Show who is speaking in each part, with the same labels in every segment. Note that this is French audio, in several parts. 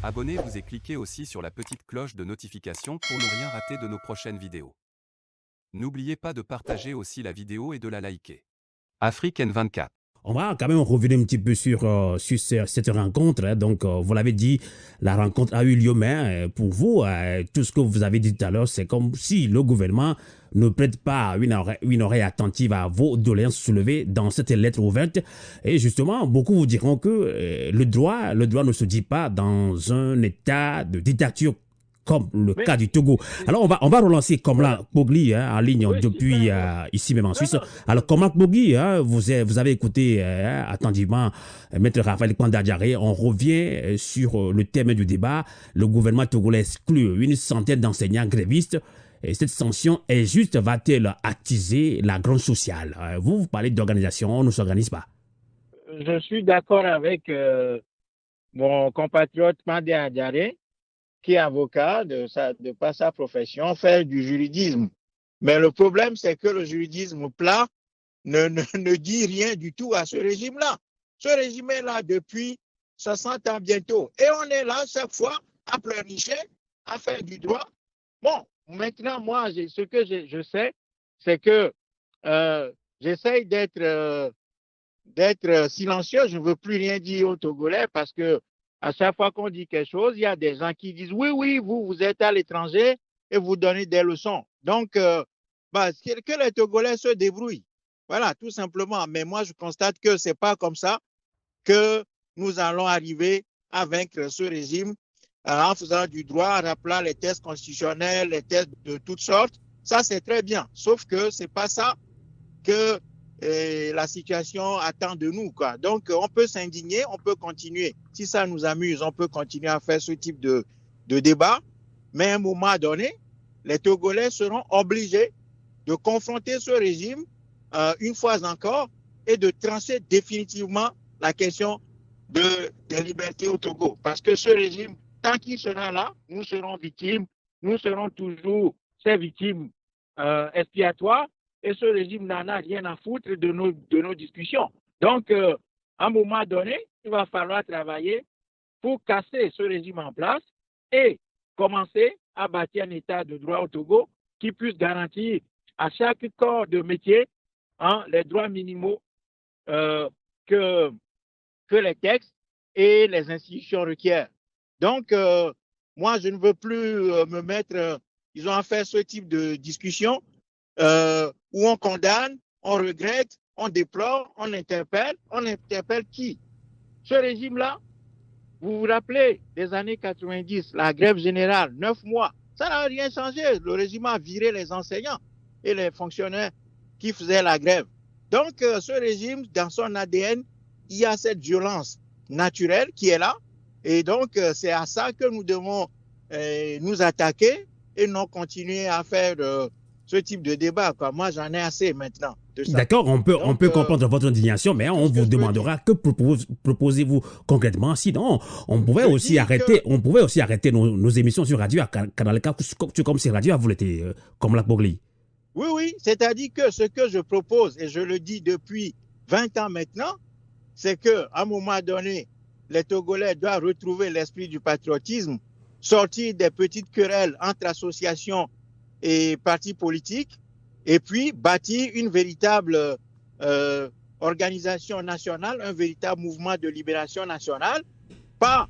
Speaker 1: Abonnez-vous et cliquez aussi sur la petite cloche de notification pour ne rien rater de nos prochaines vidéos. N'oubliez pas de partager aussi la vidéo et de la liker. Afrique N24.
Speaker 2: On va quand même revenir un petit peu sur cette rencontre. Hein. Donc, vous l'avez dit, la rencontre a eu lieu, mais pour vous, tout ce que vous avez dit tout à l'heure, c'est comme si le gouvernement ne prête pas une oreille attentive à vos doléances soulevées dans cette lettre ouverte. Et justement, beaucoup vous diront que le droit ne se dit pas dans un état de dictature comme le
Speaker 3: Mais,
Speaker 2: cas du Togo. Alors, on va relancer Komla
Speaker 3: voilà.
Speaker 2: Pogli en ligne
Speaker 3: Oui,
Speaker 2: depuis ici même en
Speaker 3: non,
Speaker 2: Suisse.
Speaker 3: non,
Speaker 2: Alors, Komla Pogli, vous avez écouté attentivement Maître Raphaël Kwandadjaré. On revient sur le thème du débat. Le gouvernement togolais exclut une centaine d'enseignants grévistes. Et cette sanction injuste va-t-elle attiser la grogne sociale? Vous parlez d'organisation, on ne s'organise pas.
Speaker 3: je suis d'accord avec mon compatriote Mandé Adjaré, qui est avocat de par sa profession, fait du juridisme. Mais le problème, c'est que le juridisme plat ne dit rien du tout à ce régime-là. Ce régime est là depuis 60 ans bientôt. Et on est là chaque fois à pleurnicher, à faire du droit. Bon, maintenant, moi, ce que je sais, c'est que j'essaye d'être silencieux. Je ne veux plus rien dire aux Togolais parce que à chaque fois qu'on dit quelque chose, il y a des gens qui disent oui, vous êtes à l'étranger et vous donnez des leçons. Donc, que les Togolais se débrouillent. Voilà, tout simplement. Mais moi, je constate que ce n'est pas comme ça que nous allons arriver à vaincre ce régime en faisant du droit, en rappelant les tests constitutionnels, les tests de toutes sortes. Ça, c'est très bien. Sauf que ce n'est pas ça que la situation attend de nous, quoi. Donc, on peut s'indigner, on peut continuer. Si ça nous amuse, on peut continuer à faire ce type de débat. Mais à un moment donné, les Togolais seront obligés de confronter ce régime une fois encore et de trancher définitivement la question des libertés au Togo. Parce que ce régime, tant qu'il sera là, nous serons victimes, nous serons toujours ces victimes expiatoires. Et ce régime n'en a rien à foutre de nos discussions. Donc, à un moment donné, il va falloir travailler pour casser ce régime en place et commencer à bâtir un état de droit au Togo qui puisse garantir à chaque corps de métier les droits minimaux que les textes et les institutions requièrent. Donc, moi, je ne veux plus me mettre, ils ont à faire ce type de discussion où on condamne, on regrette, on déplore, on interpelle qui? Ce régime-là, vous vous rappelez des années 90, la grève générale, 9 mois, ça n'a rien changé. Le régime a viré les enseignants et les fonctionnaires qui faisaient la grève. Donc, ce régime, dans son ADN, il y a cette violence naturelle qui est là. Et donc, c'est à ça que nous devons nous attaquer et non continuer à faire ce type de débat, quoi. Moi, j'en ai assez maintenant de ça.
Speaker 2: D'accord, on peut comprendre votre indignation, mais on vous demandera que proposez-vous concrètement. Sinon, on pouvait aussi arrêter nos émissions sur radio à Canal K, comme si radio a voulu être comme la Pogli.
Speaker 3: Oui, c'est-à-dire que ce que je propose, et je le dis depuis 20 ans maintenant, c'est qu'à un moment donné, les Togolais doivent retrouver l'esprit du patriotisme, sortir des petites querelles entre associations et partis politiques, et puis bâtir une véritable organisation nationale, un véritable mouvement de libération nationale, pas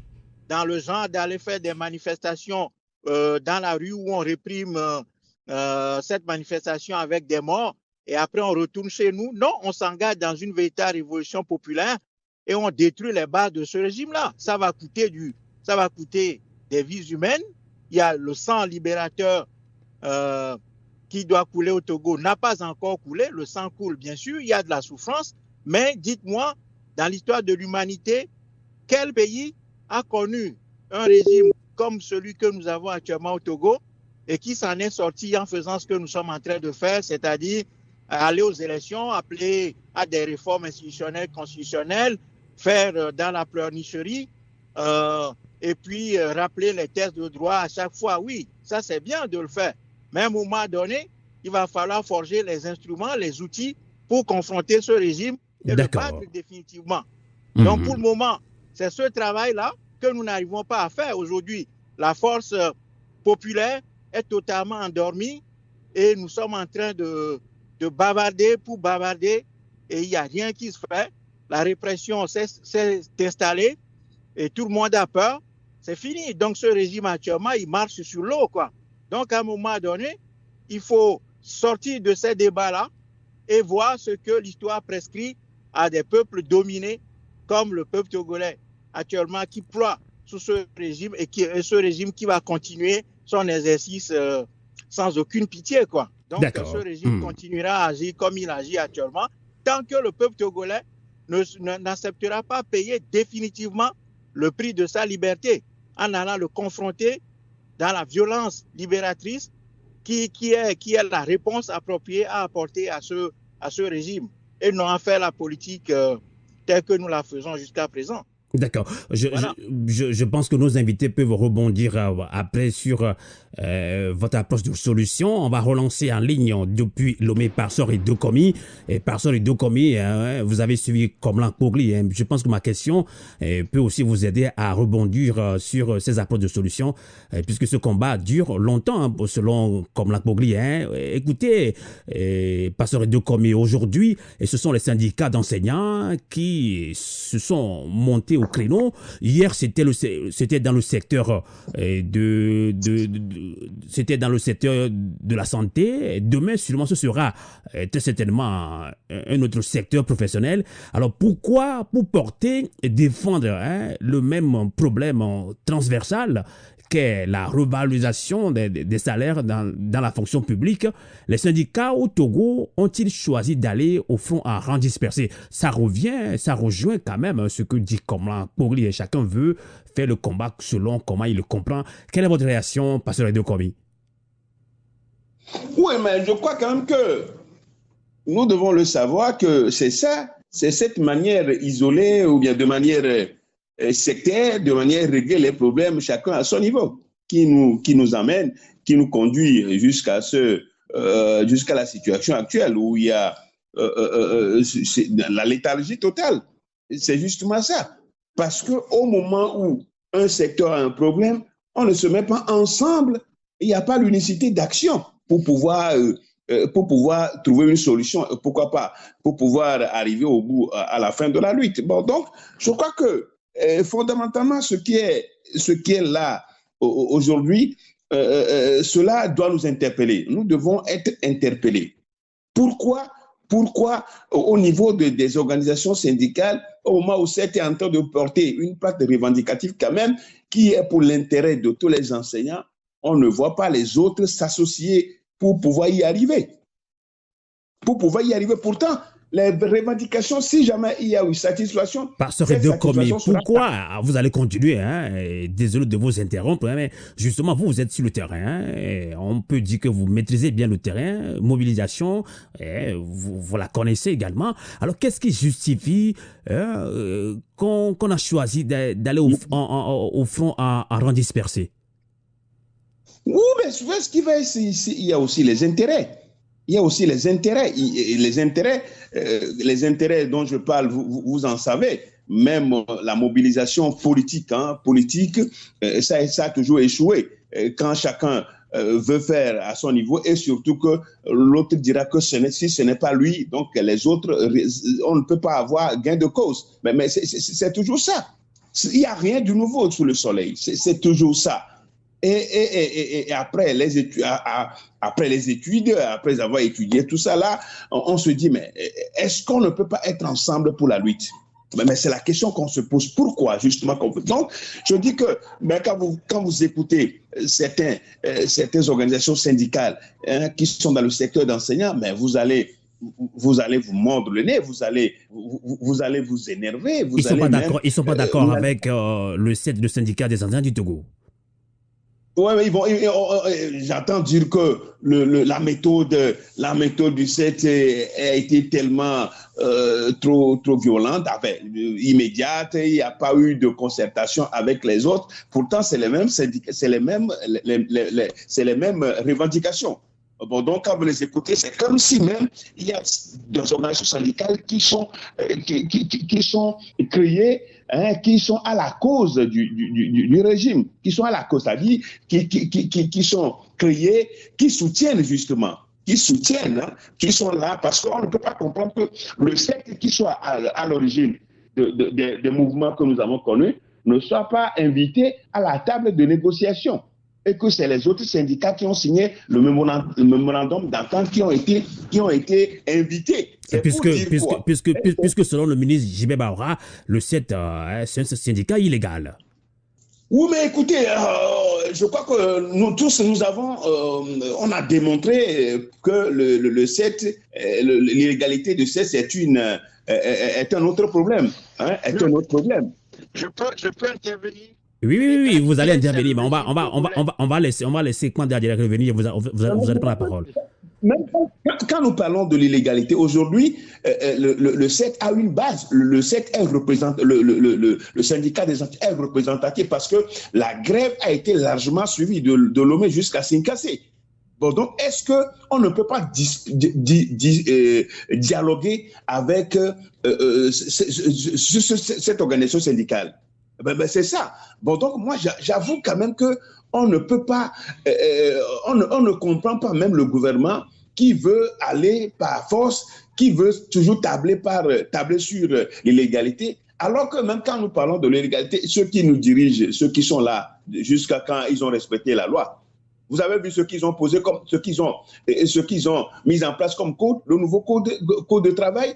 Speaker 3: dans le genre d'aller faire des manifestations dans la rue où on réprime cette manifestation avec des morts et après on retourne chez nous. Non, on s'engage dans une véritable révolution populaire et on détruit les bases de ce régime-là. Ça va coûter des vies humaines. Il y a le sang libérateur qui doit couler au Togo n'a pas encore coulé. Le sang coule, bien sûr, il y a de la souffrance. Mais dites-moi, dans l'histoire de l'humanité, quel pays a connu un régime comme celui que nous avons actuellement au Togo et qui s'en est sorti en faisant ce que nous sommes en train de faire, c'est-à-dire aller aux élections, appeler à des réformes institutionnelles, constitutionnelles, faire dans la pleurnicherie et puis rappeler les tests de droit à chaque fois. Oui, ça c'est bien de le faire. Mais à un moment donné, il va falloir forger les instruments, les outils pour confronter ce régime et le battre définitivement. Donc pour le moment, c'est ce travail-là que nous n'arrivons pas à faire aujourd'hui. La force populaire est totalement endormie et nous sommes en train de bavarder pour bavarder et il n'y a rien qui se fait. La répression s'est installée et tout le monde a peur. C'est fini. Donc ce régime actuellement, il marche sur l'eau, quoi. Donc à un moment donné, il faut sortir de ces débats-là et voir ce que l'histoire prescrit à des peuples dominés comme le peuple togolais actuellement qui ploie sous ce régime et ce régime qui va continuer son exercice sans aucune pitié, quoi. Donc ce régime continuera à agir comme il agit actuellement tant que le peuple togolais n'acceptera pas payer définitivement le prix de sa liberté en allant le confronter dans la violence libératrice qui est la réponse appropriée à apporter à ce régime et non à faire la politique telle que nous la faisons jusqu'à présent.
Speaker 2: D'accord. Je pense que nos invités peuvent rebondir après sur votre approche de solution. On va relancer en ligne depuis Lomé Parsor et Dokomi. Et Parsor et Dokomi, vous avez suivi Komlan Kpogli. Je pense que ma question peut aussi vous aider à rebondir sur ces approches de solution, puisque ce combat dure longtemps, selon Komlan Kpogli. Écoutez, Parsor et Dokomi, aujourd'hui, et ce sont les syndicats d'enseignants qui se sont montés au créneau. Hier, c'était dans le secteur c'était dans le secteur de la santé. Demain, sûrement, ce sera très certainement un autre secteur professionnel. Alors, pourquoi, pour porter et défendre le même problème transversal qu'est la revalorisation des salaires dans la fonction publique, les syndicats au Togo ont-ils choisi d'aller au front à rang dispersé? Ça rejoint quand même ce que dit Komlan Kpogli, et chacun veut faire le combat selon comment il le comprend. Quelle est votre réaction, Pasteur Dokomi?
Speaker 4: Oui, mais je crois quand même que nous devons le savoir que c'est ça, c'est cette manière isolée ou bien de manière sectaire, de manière régler les problèmes chacun à son niveau, qui nous amène, qui nous conduit jusqu'à la situation actuelle où il y a la léthargie totale. C'est justement ça. Parce qu'au moment où un secteur a un problème, on ne se met pas ensemble, il n'y a pas l'unicité d'action pour pouvoir trouver une solution, pourquoi pas, pour pouvoir arriver au bout, à la fin de la lutte. Bon, donc, je crois que fondamentalement, ce qui est là aujourd'hui, cela doit nous interpeller. Nous devons être interpellés. Pourquoi au niveau des organisations syndicales, au moment où c'était en train de porter une plaque revendicative quand même, qui est pour l'intérêt de tous les enseignants, on ne voit pas les autres s'associer pour pouvoir y arriver. Pourtant, les revendications, si jamais il y a eu satisfaction...
Speaker 2: Pasteur Dokomi, pourquoi vous allez continuer, désolé de vous interrompre, mais justement, vous êtes sur le terrain, on peut dire que vous maîtrisez bien le terrain, mobilisation, vous la connaissez également. Alors, qu'est-ce qui justifie qu'on a choisi d'aller au front à rang dispersé?
Speaker 4: Oui, mais souvent, ce qui va, il y a aussi les intérêts. Il y a aussi les intérêts. Les intérêts dont je parle, vous en savez. Même la mobilisation politique, ça a toujours échoué. Quand chacun veut faire à son niveau et surtout que l'autre dira que si ce n'est pas lui, donc les autres, on ne peut pas avoir gain de cause. Mais c'est toujours ça. Il n'y a rien de nouveau sous le soleil. C'est toujours ça. Et après les études, après avoir étudié tout ça là, on se dit, mais est-ce qu'on ne peut pas être ensemble pour la lutte? Mais c'est la question qu'on se pose. Pourquoi, justement? Donc, je dis que quand vous écoutez certaines organisations syndicales qui sont dans le secteur d'enseignants, mais vous allez vous mordre le nez, vous allez vous énerver.
Speaker 2: Ils ne sont pas d'accord avec le syndicat des enseignants du Togo.
Speaker 4: Oui, mais j'entends dire que la méthode du CET a été tellement trop violente, immédiate, il n'y a pas eu de concertation avec les autres. Pourtant, c'est les mêmes revendications. Bon, donc, quand vous les écoutez, c'est comme si même il y a des organisations syndicales qui sont créées qui sont à la cause du régime, qui sont à la cause, c'est-à-dire qui sont créés, qui soutiennent justement, qui sont là, parce qu'on ne peut pas comprendre que le secte qui soit à l'origine des mouvements que nous avons connus ne soit pas invité à la table de négociation, et que c'est les autres syndicats qui ont signé le mémorandum d'entente qui ont été invités.
Speaker 2: Puisque selon le ministre J.B. Baora, le CET, c'est un syndicat illégal.
Speaker 4: Oui, mais écoutez, je crois que nous tous, on a démontré que le CET, l'illégalité de CET, est un autre problème. Est un autre problème.
Speaker 3: Je peux intervenir?
Speaker 2: Oui, vous allez intervenir, mais on va laisser quand derrière revenir, vous allez prendre la parole.
Speaker 4: Même quand nous parlons de l'illégalité, aujourd'hui, le CET a une base. Le CET le syndicat des enseignants est représentatif parce que la grève a été largement suivie de Lomé jusqu'à Sinkassé. Bon, donc, est-ce qu'on ne peut pas dialoguer avec cette organisation syndicale? Ben, c'est ça. Bon, donc, moi, j'avoue quand même qu'on ne peut pas, on ne comprend pas même le gouvernement qui veut aller par force, qui veut toujours tabler sur l'illégalité, alors que même quand nous parlons de l'illégalité, ceux qui nous dirigent, ceux qui sont là, jusqu'à quand ils ont respecté la loi. Vous avez vu ce qu'ils ont posé comme, ce qu'ils ont mis en place comme code, le nouveau code de travail,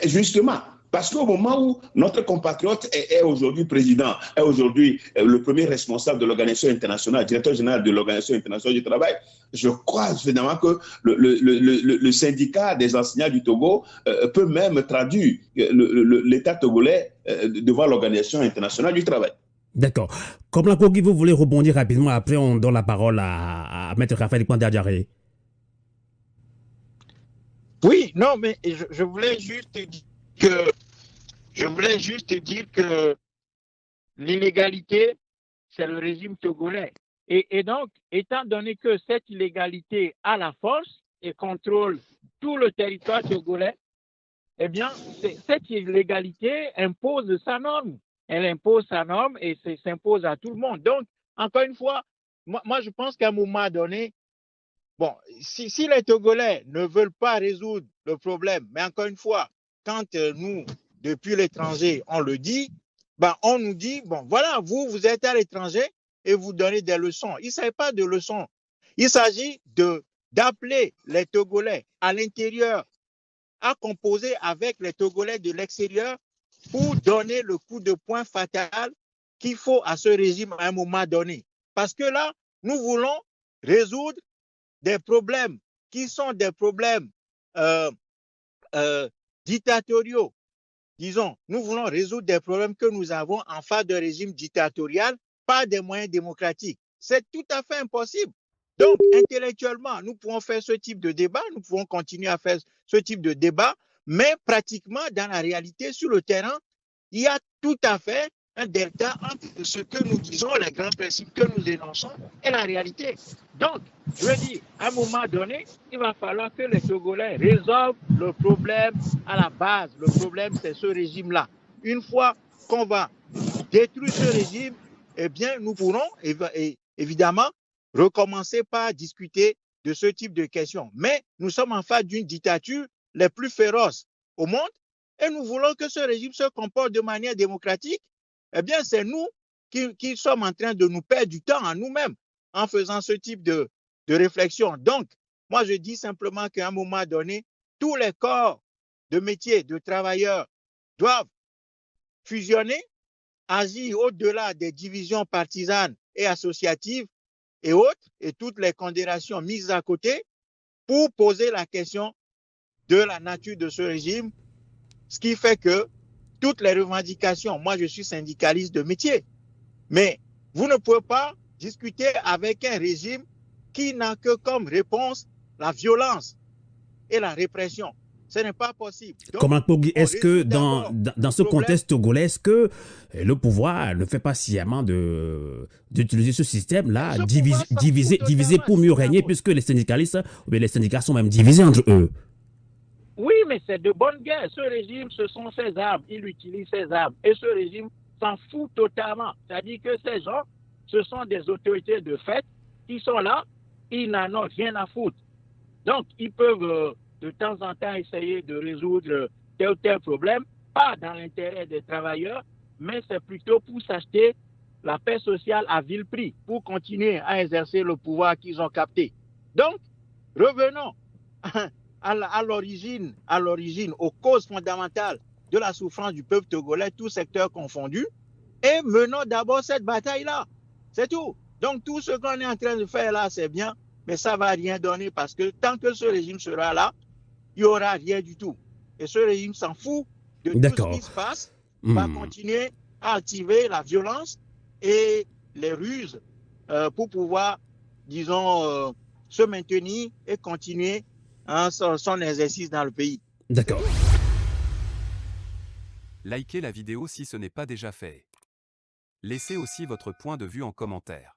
Speaker 4: justement. Parce qu'au moment où notre compatriote est aujourd'hui président, est aujourd'hui le premier responsable de l'Organisation internationale, directeur général de l'Organisation internationale du travail, je crois finalement que le syndicat des enseignants du Togo peut même traduire l'État togolais devant l'Organisation internationale du travail.
Speaker 2: D'accord. Comme la Kogi, vous voulez rebondir rapidement, après on donne la parole à Maître Raphaël Kwanda-Diaré.
Speaker 3: Oui, non, mais je voulais juste dire que l'illégalité, c'est le régime togolais. Et donc, étant donné que cette illégalité a la force et contrôle tout le territoire togolais, eh bien, cette illégalité impose sa norme. Elle impose sa norme et s'impose à tout le monde. Donc, encore une fois, moi je pense qu'à un moment donné, bon, si les Togolais ne veulent pas résoudre le problème, mais encore une fois, quand nous, depuis l'étranger, on le dit, ben, on nous dit, bon, voilà, vous êtes à l'étranger et vous donnez des leçons. Il ne s'agit pas de leçons. Il s'agit d'appeler les Togolais à l'intérieur à composer avec les Togolais de l'extérieur pour donner le coup de poing fatal qu'il faut à ce régime à un moment donné. Parce que là, nous voulons résoudre des problèmes qui sont des problèmes dictatoriaux. Disons, nous voulons résoudre des problèmes que nous avons en face de régime dictatorial par des moyens démocratiques. C'est tout à fait impossible. Donc, intellectuellement, nous pouvons faire ce type de débat, nous pouvons continuer à faire ce type de débat, mais pratiquement, dans la réalité, sur le terrain, il y a tout à fait un delta entre ce que nous disons, les grands principes que nous énonçons, et la réalité. Donc, je veux dire, à un moment donné, il va falloir que les Togolais résolvent le problème à la base. Le problème, c'est ce régime-là. Une fois qu'on va détruire ce régime, eh bien, nous pourrons évidemment recommencer par discuter de ce type de questions. Mais nous sommes en face d'une dictature les plus féroces au monde et nous voulons que ce régime se comporte de manière démocratique. Eh bien, c'est nous qui sommes en train de nous perdre du temps à nous-mêmes en faisant ce type de réflexion. Donc, moi, je dis simplement qu'à un moment donné, tous les corps de métier, de travailleurs doivent fusionner, agir au-delà des divisions partisanes et associatives et autres, et toutes les condamnations mises à côté pour poser la question de la nature de ce régime, ce qui fait que toutes les revendications, moi je suis syndicaliste de métier, mais vous ne pouvez pas discuter avec un régime qui n'a que comme réponse la violence et la répression. Ce n'est pas possible.
Speaker 2: Comment est-ce que dans ce contexte togolais, est-ce que le pouvoir ne fait pas sciemment d'utiliser ce système-là, diviser pour mieux régner, puisque les syndicalistes, ou bien les syndicats sont même divisés entre eux?
Speaker 3: Oui, mais c'est de bonne guerre. Ce régime, ce sont ses armes. Il utilise ses armes. Et ce régime s'en fout totalement. C'est-à-dire que ces gens, ce sont des autorités de fait qui sont là, ils n'en ont rien à foutre. Donc, ils peuvent de temps en temps essayer de résoudre tel ou tel problème, pas dans l'intérêt des travailleurs, mais c'est plutôt pour s'acheter la paix sociale à vil prix, pour continuer à exercer le pouvoir qu'ils ont capté. Donc, revenons à l'origine, aux causes fondamentales de la souffrance du peuple togolais, tout secteur confondu, et menons d'abord cette bataille-là. C'est tout. Donc, tout ce qu'on est en train de faire là, c'est bien, mais ça ne va rien donner parce que tant que ce régime sera là, il n'y aura rien du tout. Et ce régime s'en fout de tout ce qui se passe, va continuer à activer la violence et les ruses pour pouvoir, disons, se maintenir et continuer son exercice dans le pays.
Speaker 2: D'accord.
Speaker 1: Likez la vidéo si ce n'est pas déjà fait. Laissez aussi votre point de vue en commentaire.